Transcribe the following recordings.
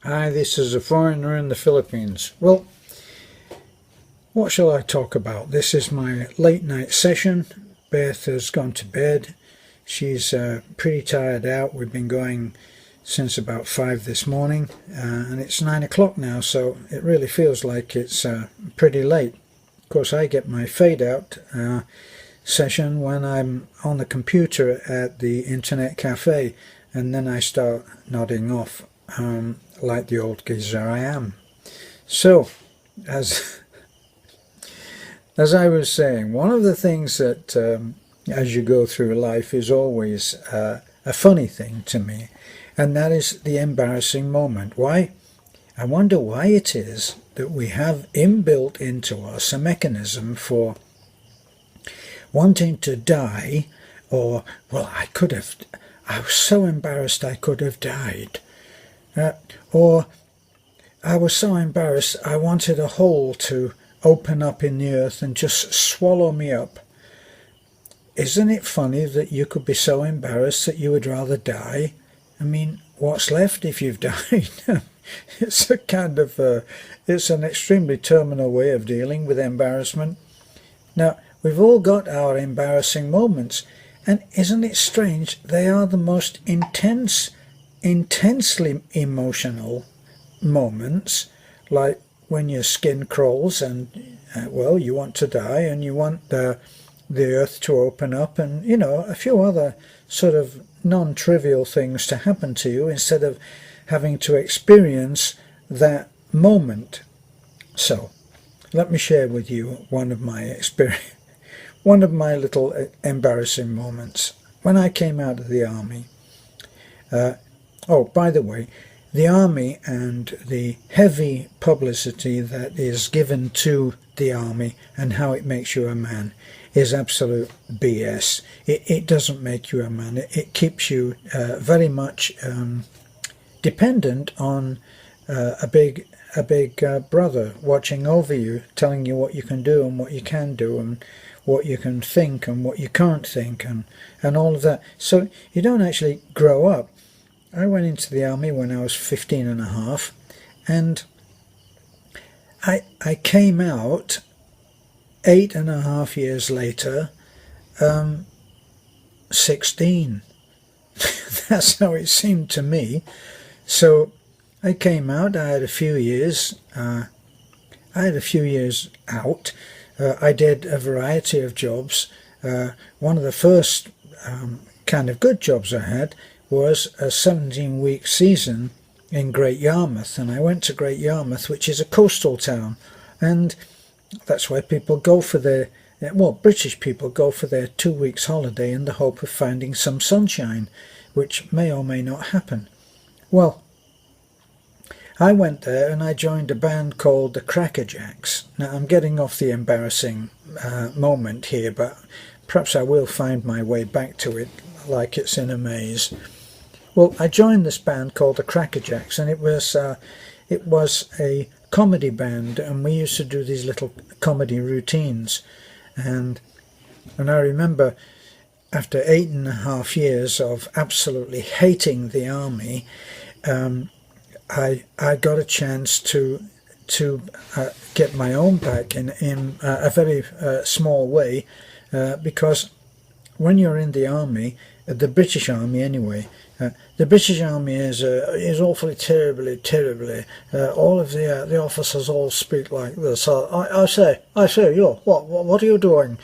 Hi, this is a foreigner in the Philippines. Well, what shall I talk about? This is my late night session. Beth has gone to bed. She's pretty tired out. We've been going since about 5 this morning, and it's 9 o'clock now, so it really feels like it's pretty late. Of course, I get my fade out session when I'm on the computer at the internet cafe, and then I start nodding off like the old geezer I am. So, as as I was saying, one of the things that as you go through life is always a funny thing to me, and that is the embarrassing moment. Why? I wonder why it is that we have inbuilt into us a mechanism for wanting to die, or, well, I was so embarrassed I could have died. Or I was so embarrassed I wanted a hole to open up in the earth and just swallow me up. Isn't it funny that you could be so embarrassed that you would rather die? I mean, what's left if you've died? It's a kind of it's an extremely terminal way of dealing with embarrassment. Now, we've all got our embarrassing moments, and isn't it strange? They are the most intensely emotional moments, like when your skin crawls and well, you want to die and you want the earth to open up, and a few other sort of non-trivial things to happen to you instead of having to experience that moment. So let me share with you one of my one of my little embarrassing moments when I came out of the army. Oh, by the way, the army and the heavy publicity that is given to the army and how it makes you a man is absolute BS. It doesn't make you a man. It keeps you very much dependent on a big brother watching over you, telling you what you can do and what you can do and what you can think and what you can't think and all of that. So you don't actually grow up. I went into the army when I was 15 and a half, and I came out 8.5 years later, 16. That's how it seemed to me. So I came out. I had a few years. Out. I did a variety of jobs. One of the first kind of good jobs I had was a 17-week season in Great Yarmouth, and I went to Great Yarmouth, which is a coastal town, and that's where people go for their, well, British people go for their 2 weeks holiday in the hope of finding some sunshine, which may or may not happen. Well, I went there and I joined a band called the Crackerjacks. Now, I'm getting off the embarrassing moment here, but perhaps I will find my way back to it like it's in a maze. Well, I joined this band called the Crackerjacks, and it was a comedy band, and we used to do these little comedy routines. And I remember after 8.5 years of absolutely hating the army, I got a chance to get my own back in a very small way, because when you're in the army, the British Army anyway, the British Army is awfully terribly. All of the officers all speak like this. I say, yo, what are you doing?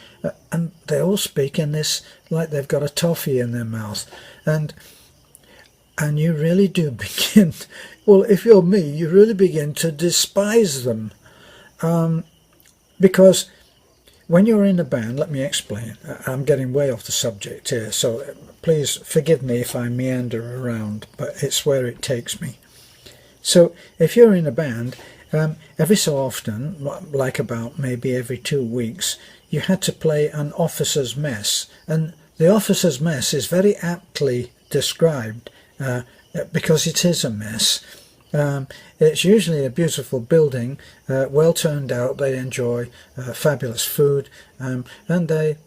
And they all speak in this like they've got a toffee in their mouth, and you really do begin. Well, if you're me, you really begin to despise them, because when you're in a band, let me explain. I'm getting way off the subject here, so please forgive me if I meander around, but it's where it takes me. So if you're in a band, every so often, like about maybe every 2 weeks, you had to play an officer's mess. And the officer's mess is very aptly described, because it is a mess. It's usually a beautiful building, well turned out. They enjoy fabulous food, and they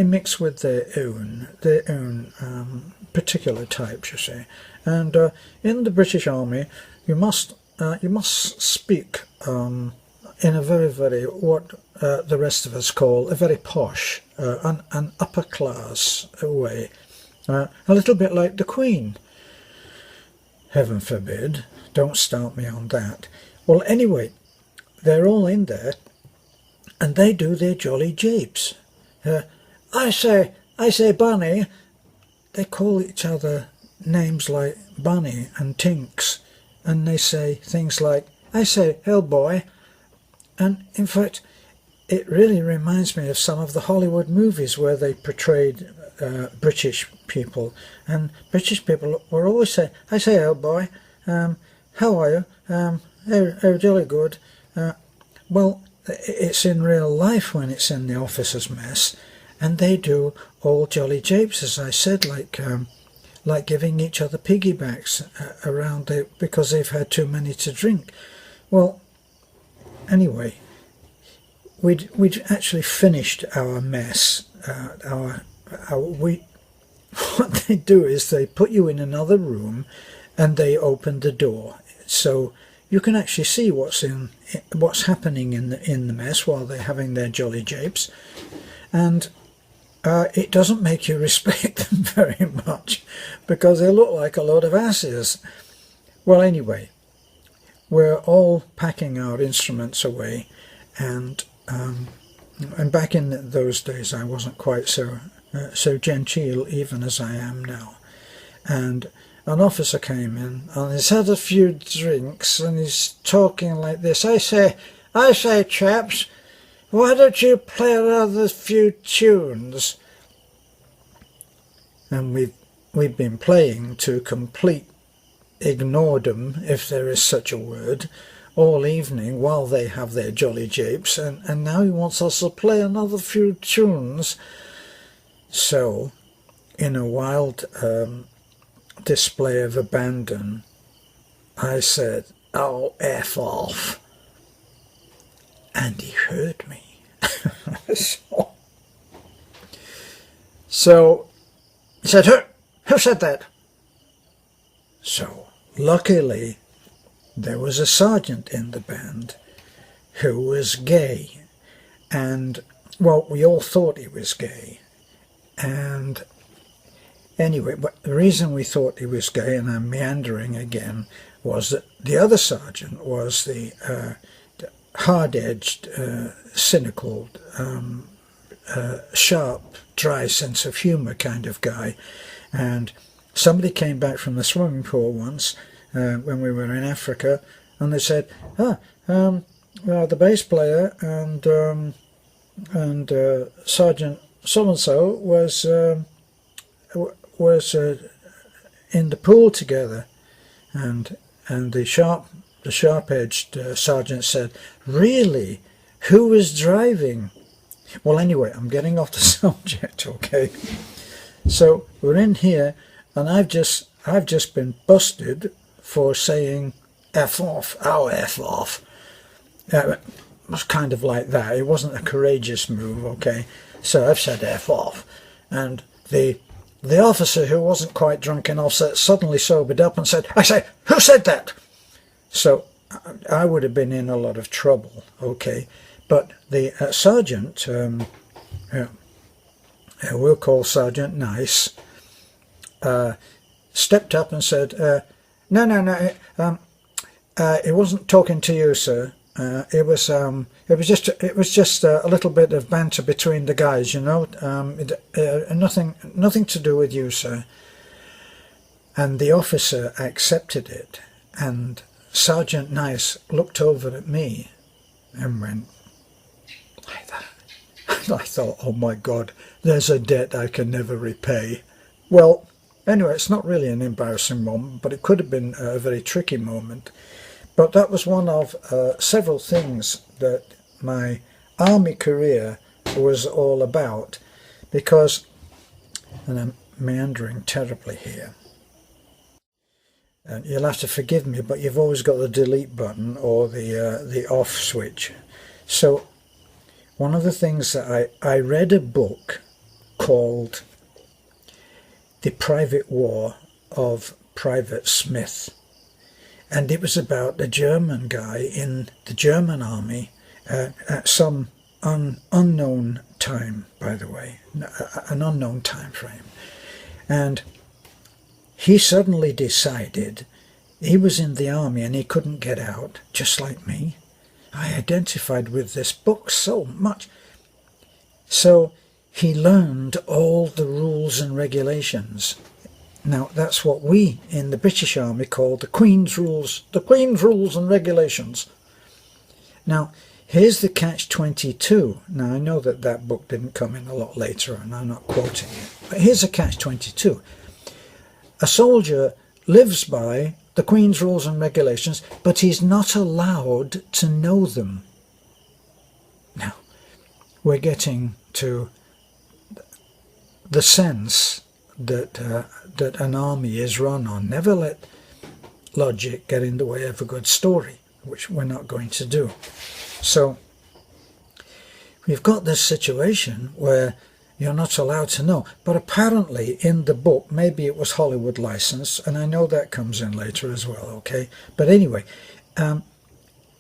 mix with their own particular types, you see. And in the British Army, you must speak in a very, very, what the rest of us call a very posh, an upper class way, a little bit like the Queen. Heaven forbid, don't start me on that. Well, anyway, they're all in there, and they do their jolly japes. I say, Bunny. They call each other names like Bunny and Tinks, and they say things like, I say, hell boy. And in fact, it really reminds me of some of the Hollywood movies where they portrayed British people, and British people were always saying, I say, hell boy, how are you? Oh, jolly good. Well, it's in real life when it's in the officers' mess, and they do all jolly japes, as I said, like giving each other piggybacks around it because they've had too many to drink. Well, anyway, we'd actually finished our mess. What they do is they put you in another room, and they open the door, so you can actually see what's happening in the mess while they're having their jolly japes, and it doesn't make you respect them very much because they look like a load of asses. Well, anyway, we're all packing our instruments away, and back in those days I wasn't quite so genteel even as I am now, and an officer came in and he's had a few drinks and he's talking like this. I say, chaps, why don't you play another few tunes? And we've been playing to complete ignoredom, if there is such a word, all evening while they have their jolly japes, and now he wants us to play another few tunes. So, in a wild display of abandon, I said, oh, F off. And he heard me. So he said, who said that? So, luckily, there was a sergeant in the band who was gay. And, well, we all thought he was gay. And anyway, but the reason we thought he was gay, and I'm meandering again, was that the other sergeant was the hard-edged, cynical, sharp, dry sense of humour kind of guy. And somebody came back from the swimming pool once when we were in Africa, and they said, well, the bass player and Sergeant so-and-so was in the pool together, and the sharp-edged sergeant said, really? Who was driving? Well, anyway, I'm getting off the subject, okay? So we're in here, and I've just been busted for saying F off, oh F off. It was kind of like that. It wasn't a courageous move, okay? So I've said F off, and the officer, who wasn't quite drunk enough, suddenly sobered up and said, I say, who said that? So I would have been in a lot of trouble, okay? But the sergeant, we'll call Sergeant Nice, stepped up and said, no, it wasn't talking to you, sir. It was just a little bit of banter between the guys, you know. Nothing to do with you, sir. And the officer accepted it, and Sergeant Nice looked over at me and went like that. And I thought, oh my God, there's a debt I can never repay. Well, anyway, it's not really an embarrassing moment, but it could have been a very tricky moment. But that was one of several things that my army career was all about, because, and I'm meandering terribly here, and you'll have to forgive me, but you've always got the delete button or the off switch. So one of the things that I read a book called The Private War of Private Smith. And it was about a German guy in the German army at some unknown time, by the way, an unknown time frame. And he suddenly decided he was in the army and he couldn't get out, just like me. I identified with this book so much. So he learned all the rules and regulations. Now, that's what we in the British Army call the Queen's Rules and Regulations. Now, here's the catch-22. Now, I know that that book didn't come in a lot later, and I'm not quoting it. But here's a catch-22. A soldier lives by the Queen's Rules and Regulations, but he's not allowed to know them. Now, we're getting to the sense that an army is run on. Never let logic get in the way of a good story, which we're not going to do. So we've got this situation where you're not allowed to know. But apparently in the book, maybe it was Hollywood license, and I know that comes in later as well, okay? But anyway,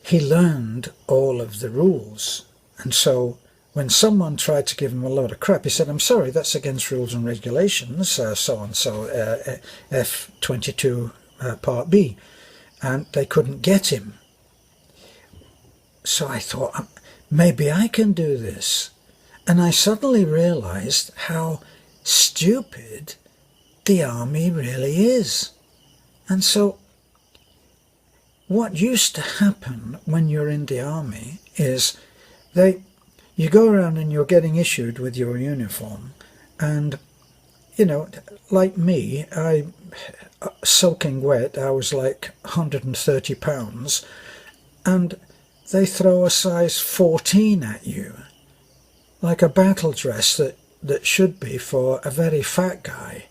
he learned all of the rules. And so when someone tried to give him a load of crap, he said, I'm sorry, that's against rules and regulations, so-and-so, F-22 Part B. And they couldn't get him. So I thought, maybe I can do this. And I suddenly realized how stupid the army really is. And so what used to happen when you're in the army is you go around and you're getting issued with your uniform, and you know, like me, soaking wet, I was like 130 pounds, and they throw a size 14 at you, like a battle dress that should be for a very fat guy.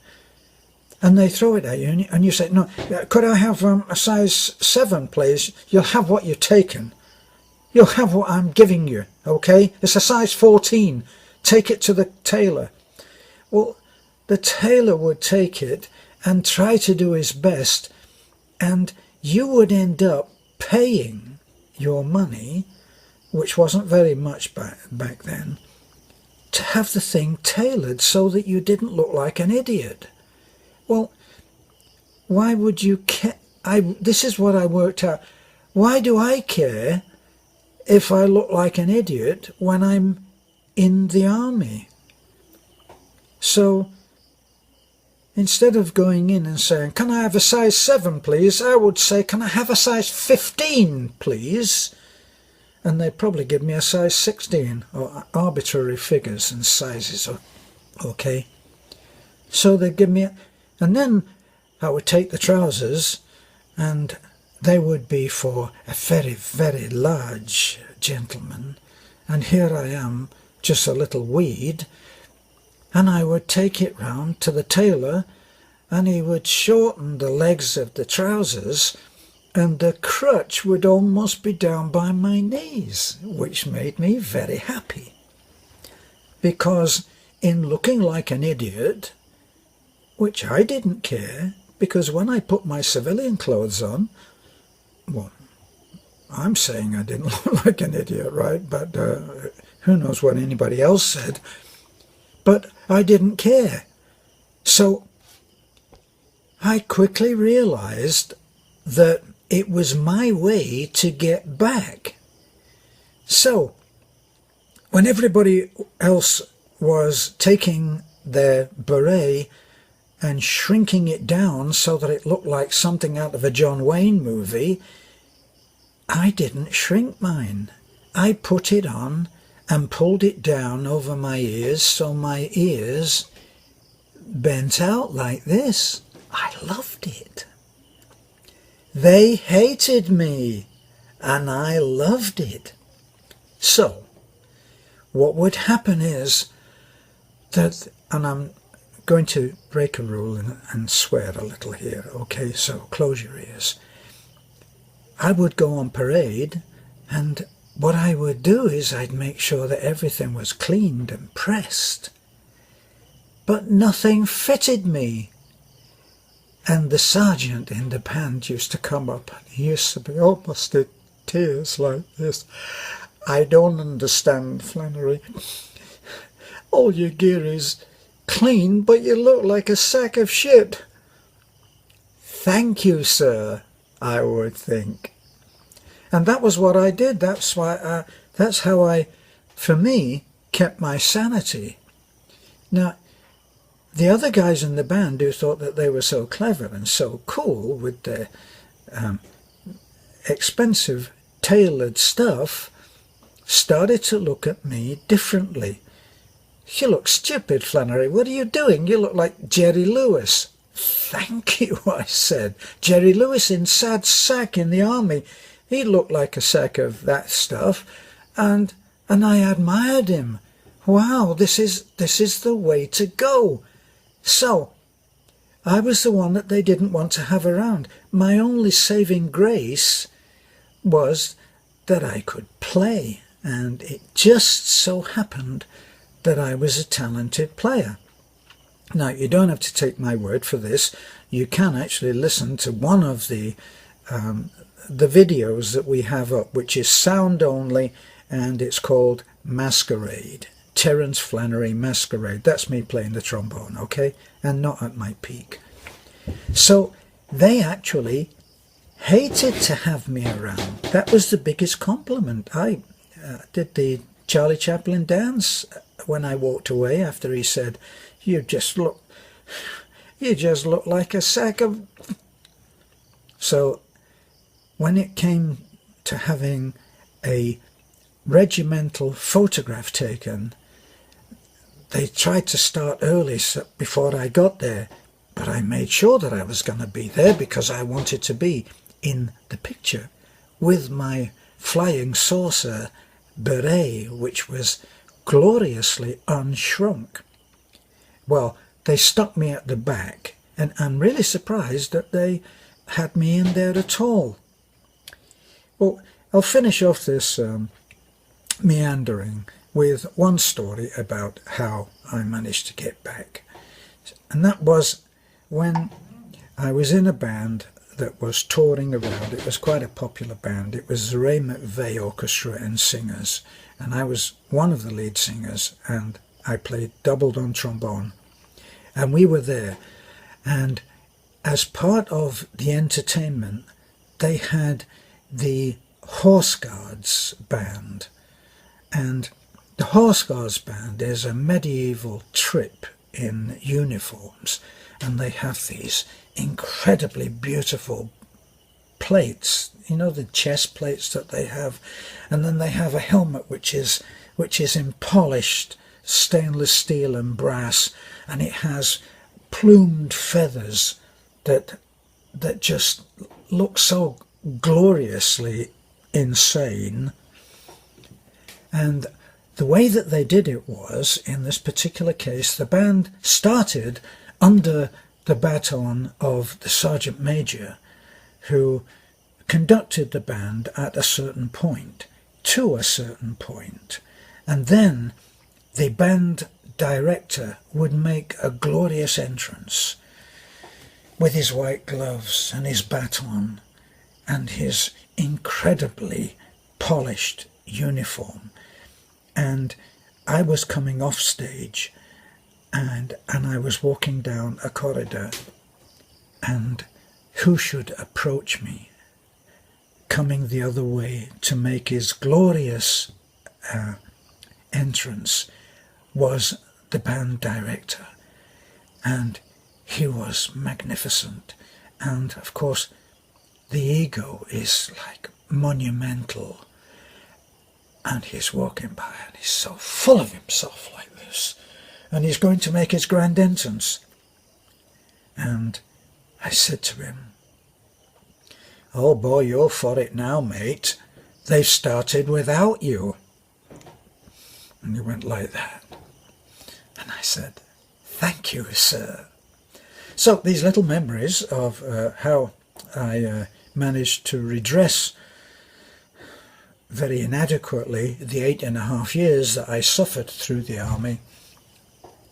And they throw it at you, and you say, no, could I have a size 7, please? You'll have what you've taken. You'll have what I'm giving you, okay? It's a size 14. Take it to the tailor. Well, the tailor would take it and try to do his best, and you would end up paying your money, which wasn't very much back then, to have the thing tailored so that you didn't look like an idiot. Well, why would you care? This is what I worked out. Why do I care if I look like an idiot when I'm in the army? So instead of going in and saying, can I have a size 7, please? I would say, can I have a size 15, please? And they'd probably give me a size 16, or arbitrary figures and sizes, okay? So they'd give me, and then I would take the trousers, and they would be for a very, very large gentleman. And here I am, just a little weed, and I would take it round to the tailor, and he would shorten the legs of the trousers, and the crutch would almost be down by my knees, which made me very happy. Because in looking like an idiot, which I didn't care, because when I put my civilian clothes on, well, I'm saying I didn't look like an idiot, right? But who knows what anybody else said. But I didn't care. So I quickly realized that it was my way to get back. So when everybody else was taking their beret and shrinking it down so that it looked like something out of a John Wayne movie, I didn't shrink mine. I put it on and pulled it down over my ears so my ears bent out like this. I loved it. They hated me, and I loved it. So what would happen is that, and I'm going to break a rule and swear a little here, okay, so close your ears. I would go on parade, and what I would do is I'd make sure that everything was cleaned and pressed. but nothing fitted me. And the sergeant in the band used to come up and he used to be almost in tears like this. "I don't understand, Flannery. All your gear is clean, but you look like a sack of shit." "Thank you, sir," I would think. And that was what I did. That's how I, for me, kept my sanity. Now, the other guys in the band who thought that they were so clever and so cool with their expensive tailored stuff started to look at me differently. "You look stupid, Flannery. What are you doing? You look like Jerry Lewis." "Thank you," I said. "Jerry Lewis in Sad Sack in the army. He looked like a sack of that stuff, and I admired him. Wow, this is the way to go." So, I was the one that they didn't want to have around. My only saving grace was that I could play, and it just so happened that I was a talented player. Now, you don't have to take my word for this. You can actually listen to one of the videos that we have up, which is sound only, and it's called Masquerade. Terence Flannery Masquerade. That's me playing the trombone, okay? And not at my peak. So they actually hated to have me around. That was the biggest compliment. I did the Charlie Chaplin dance when I walked away after he said, you just look like a sack of... So when it came to having a regimental photograph taken, they tried to start early before I got there, but I made sure that I was going to be there because I wanted to be in the picture with my flying saucer beret, which was gloriously unshrunk. Well, they stuck me at the back, and I'm really surprised that they had me in there at all. Well, I'll finish off this meandering with one story about how I managed to get back. And that was when I was in a band that was touring around. It was quite a popular band. It was the Ray McVeigh Orchestra and Singers. And I was one of the lead singers, and I played doubled on trombone. And we were there. And as part of the entertainment, they had the Horse Guards band. And the Horse Guards band is a medieval trip in uniforms, and they have these incredibly beautiful plates, you know, the chest plates that they have, and then they have a helmet which is in polished stainless steel and brass, and it has plumed feathers that just look so gloriously insane. And the way that they did it was, in this particular case, the band started under the baton of the Sergeant Major, who conducted the band at a certain point, to a certain point, and then the band director would make a glorious entrance with his white gloves and his baton and his incredibly polished uniform. And I was coming off stage, and I was walking down a corridor, and who should approach me coming the other way to make his glorious entrance was the band director. And he was magnificent, and of course the ego is like monumental. And he's walking by, and he's so full of himself like this. And he's going to make his grand entrance. And I said to him, "Oh boy, you're for it now, mate. They've started without you." And he went like that. And I said, "Thank you, sir." So these little memories of how I managed to redress very inadequately the 8.5 years that I suffered through the army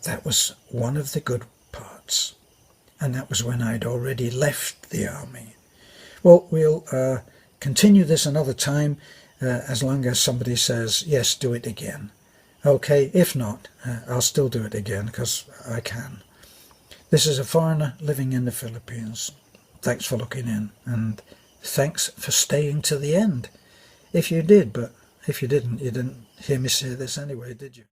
that was one of the good parts. And that was when I'd already left the army. Well, we'll continue this another time, as long as somebody says, yes, do it again. Okay, if not, I'll still do it again, because I can. This is a foreigner living in the Philippines. Thanks for looking in, and thanks for staying to the end. If you did, but if you didn't hear me say this anyway, did you?